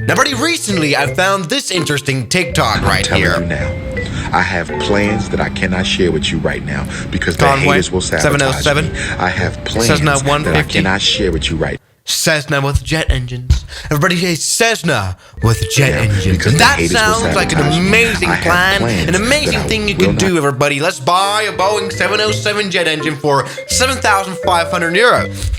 Now, pretty recently, I found this interesting TikTok right here. I'm telling you now, I have plans that I cannot share with you right now because the haters will sabotage 707. me. I have plans Cessna that I 150. cannot share with you right now. Cessna with jet engines. Everybody say Cessna with jet engines. because And the that haters will sounds like an sabotage me. amazing I have plan, plans an amazing that I thing you will can not- do, everybody. Let's buy a Boeing 707 jet engine for 7,500 euros.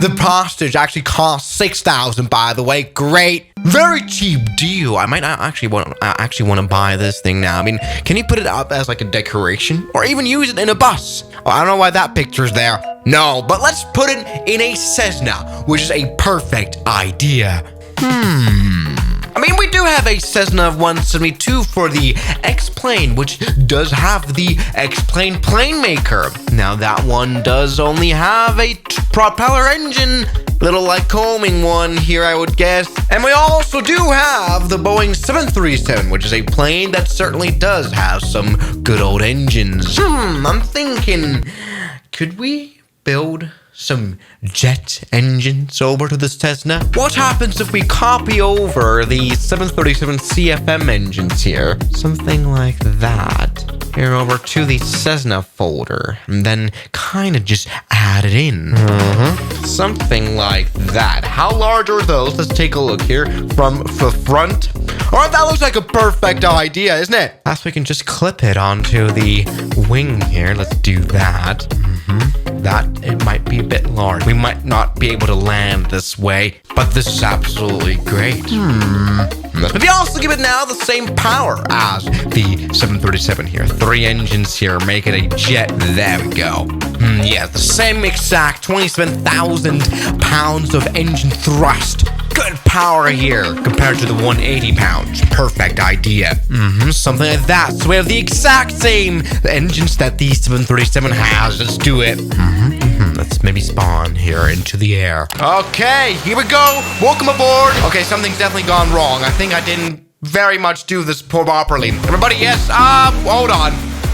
The postage actually costs 6,000, by the way. Great. Very cheap deal. I might actually want to buy this thing now. I mean, can you put it up as like a decoration or even use it in a bus? Oh, I don't know why that picture's there. No, but let's put it in a Cessna, which is a perfect idea. I mean, we do have a Cessna 172 for the X-Plane, which does have the X-Plane plane maker. Now, that one does only have a propeller engine, little like combing one here, I would guess. And we also do have the Boeing 737, which is a plane that certainly does have some good old engines. I'm thinking, could we build some jet engines over to this Cessna? What happens if we copy over the 737 CFM engines here? Something like that. Here over to the Cessna folder. And then kind of just add it in. Something like that. How large are those? Let's take a look here from the front. All right, that looks like a perfect idea, isn't it? Perhaps we can just clip it onto the wing here. Let's do that. That, it might be a bit large. We might not be able to land this way, but this is absolutely great. Maybe also give it now the same power as the 737 here. 3 engines here, make it a jet. There we go. Yeah, the same exact 27,000 pounds of engine thrust. Good power here compared to the 180 pounds. Perfect idea. Something like that. So we have the exact same engines that the 737 has. Let's do it. Let's maybe spawn here into the air. Okay, here we go. Welcome aboard. Okay, something's definitely gone wrong. I think I didn't very much do this properly. Everybody, yes. Hold on.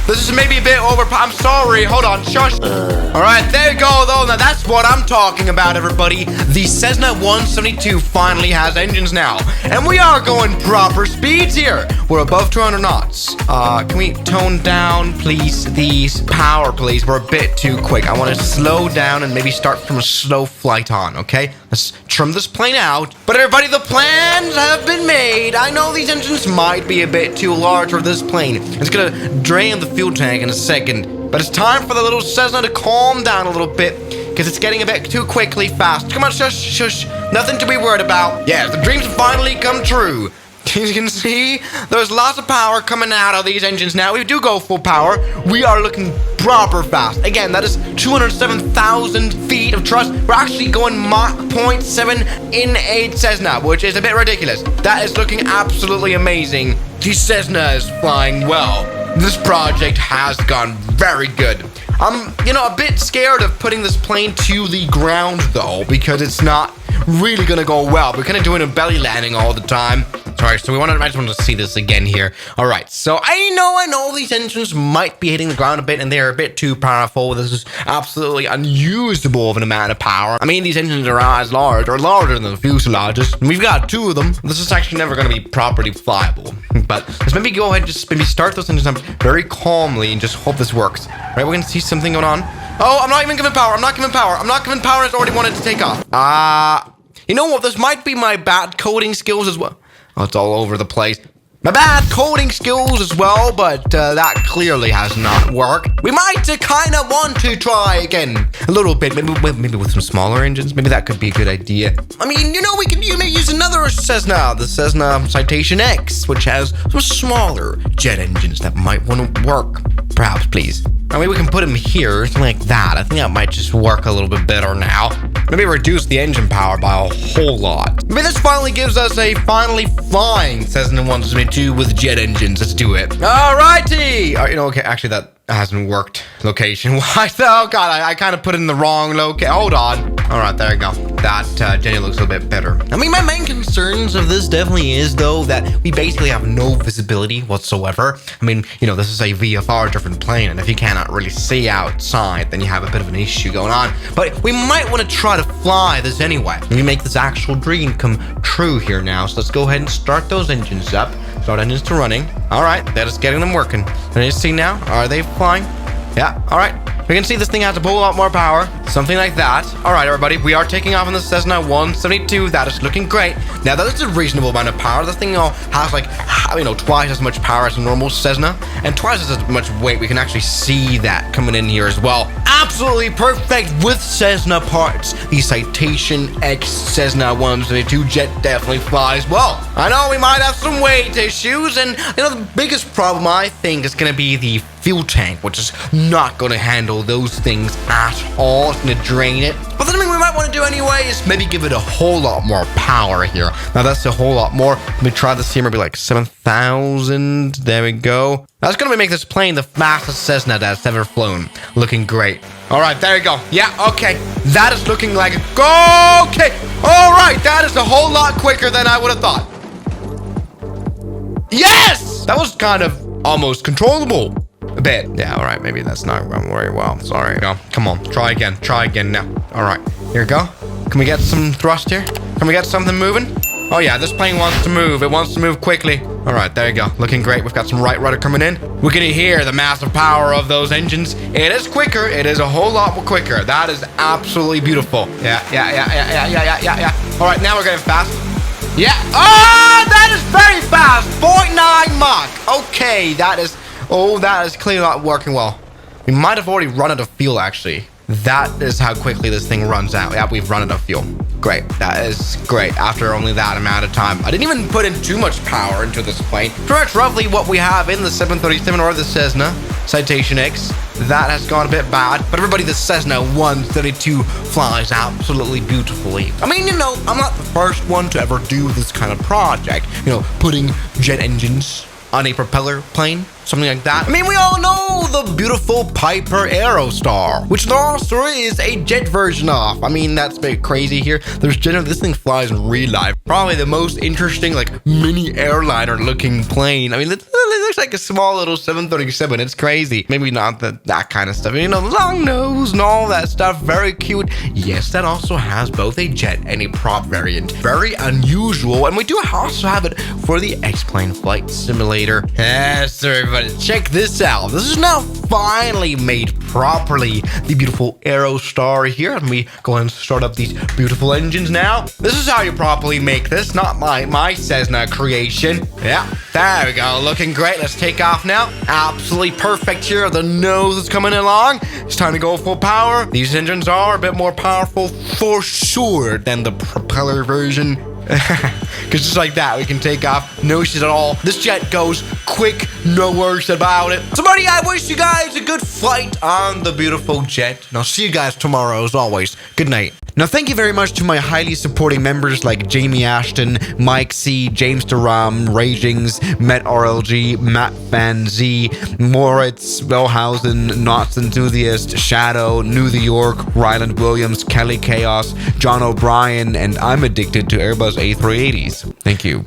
This is maybe a bit over. I'm sorry. Hold on. Shush. All right, there you go, though. Now, that's what I'm talking about, everybody. The Cessna 172 finally has engines now. And we are going proper speeds here. We're above 200 knots. Can we tone down, please, these power, please? We're a bit too quick. I want to slow down and maybe start from a slow flight on, okay? Let's trim this plane out. But everybody, the plans have been made. I know these engines might be a bit too large for this plane. It's going to drain the fuel tank in a second. But it's time for the little Cessna to calm down a little bit because it's getting a bit too quickly fast. Come on, shush. Nothing to be worried about. Yeah, the dreams finally come true. As you can see, there's lots of power coming out of these engines now. We do go full power. We are looking proper fast. Again, that is 207,000 feet of thrust. We're actually going Mach 0.7 in a Cessna, which is a bit ridiculous. That is looking absolutely amazing. The Cessna is flying well. This project has gone very good. I'm, a bit scared of putting this plane to the ground, though, because it's not really gonna go well. We're kind of doing a belly landing all the time. Sorry, so I just want to see this again here. All right, so I know these engines might be hitting the ground a bit, and they're a bit too powerful. This is absolutely unusable of an amount of power. I mean, these engines are as large or larger than the fuselages. And we've got 2 of them. This is actually never going to be properly flyable. But let's maybe go ahead and just maybe start those engines up very calmly and just hope this works. Right, we're going to see something going on. Oh, I'm not even giving power. I'm not giving power. It's already wanted to take off. You know what? This might be my bad coding skills as well. Oh, it's all over the place. My bad coding skills as well, but that clearly has not worked. We might kind of want to try again a little bit, maybe with some smaller engines. Maybe that could be a good idea. I mean, we can use another Cessna, the Cessna Citation X, which has some smaller jet engines that might want to work. Perhaps, please. I mean, we can put them here, something like that. I think that might just work a little bit better now. Maybe reduce the engine power by a whole lot. Maybe this finally gives us a finally flying Cessna 172 with jet engines. Let's do it. Alrighty. Okay, actually that hasn't worked location-wise. Oh God, I kind of put it in the wrong location. Hold on. All right, there you go. that Jenny looks a bit better. I mean, my main concerns of this definitely is, though, that we basically have no visibility whatsoever. I mean, you know, this is a VFR driven plane, and if you cannot really see outside, then you have a bit of an issue going on. But we might want to try to fly this anyway. We make this actual dream come true here now. So let's go ahead and start those engines up. Start engines to running. All right, that is getting them working. Can you see now? Are they flying? Yeah, all right. We can see this thing has a whole lot more power. Something like that. All right, everybody. We are taking off in the Cessna 172. That is looking great. Now, that is a reasonable amount of power. This thing has, like, you know, twice as much power as a normal Cessna. And twice as much weight. We can actually see that coming in here as well. Absolutely perfect with Cessna parts. The Citation X Cessna 172 jet definitely flies well. I know we might have some weight issues. And, you know, the biggest problem, I think, is going to be the fuel tank, which is not going to handle those things at all. It's going to drain it. But the thing we might want to do anyway is maybe give it a whole lot more power here. Now, that's a whole lot more. Let me try this here, maybe like 7,000. There we go. That's going to make this plane the fastest Cessna that's ever flown. Looking great. All right, there you go. Yeah, okay. That is looking like a go. Okay. All right, that is a whole lot quicker than I would have thought. Yes! That was kind of almost controllable. A bit. Yeah, all right. Maybe that's not going very well. Sorry. Go. Come on. Try again. Try again now. All right. Here we go. Can we get some thrust here? Can we get something moving? Oh, yeah. This plane wants to move. It wants to move quickly. All right. There you go. Looking great. We've got some right rudder coming in. We're going to hear the massive power of those engines. It is quicker. It is a whole lot more quicker. That is absolutely beautiful. Yeah. All right. Now we're getting fast. Yeah. Oh, that is very fast. 0.9 Mach. Okay. That is... Oh, that is clearly not working well. We might have already run out of fuel, actually. That is how quickly this thing runs out. Yeah, we've run out of fuel. Great. That is great after only that amount of time. I didn't even put in too much power into this plane. Pretty much roughly what we have in the 737 or the Cessna Citation X. That has gone a bit bad. But everybody, the Cessna 132 flies absolutely beautifully. I mean, you know, I'm not the first one to ever do this kind of project. You know, putting jet engines on a propeller plane, something like that. I mean, we all know the beautiful Piper Aerostar, which there also is a jet version of. I mean, that's a bit crazy here. There's generally, this thing flies in real life. Probably the most interesting, like, mini airliner looking plane. I mean, it looks like a small little 737. It's crazy. Maybe not that kind of stuff. You know, long nose and all that stuff. Very cute. Yes, that also has both a jet and a prop variant. Very unusual. And we do also have it for the X-Plane Flight Simulator. Yes, everybody, check this out. This is now finally made properly. The beautiful Aerostar here. And we go ahead and start up these beautiful engines now. This is how you properly make this, not my Cessna creation. Yeah, there we go. Looking great. Let's take off now. Absolutely perfect here. The nose is coming along. It's time to go full power. These engines are a bit more powerful for sure than the propeller version. Because just like that, we can take off. No issues at all. This jet goes quick. No worries about it. So, buddy, I wish you guys a good flight on the beautiful jet. And I'll see you guys tomorrow, as always. Good night. Now, thank you very much to my highly supporting members like Jamie Ashton, Mike C, James Duram, Ragings, Met RLG, Matt Van Z, Moritz, Wellhausen, Knots Enthusiast, Shadow, New York, Ryland Williams, Kelly Chaos, John O'Brien, and I'm addicted to Airbus A380s. Thank you.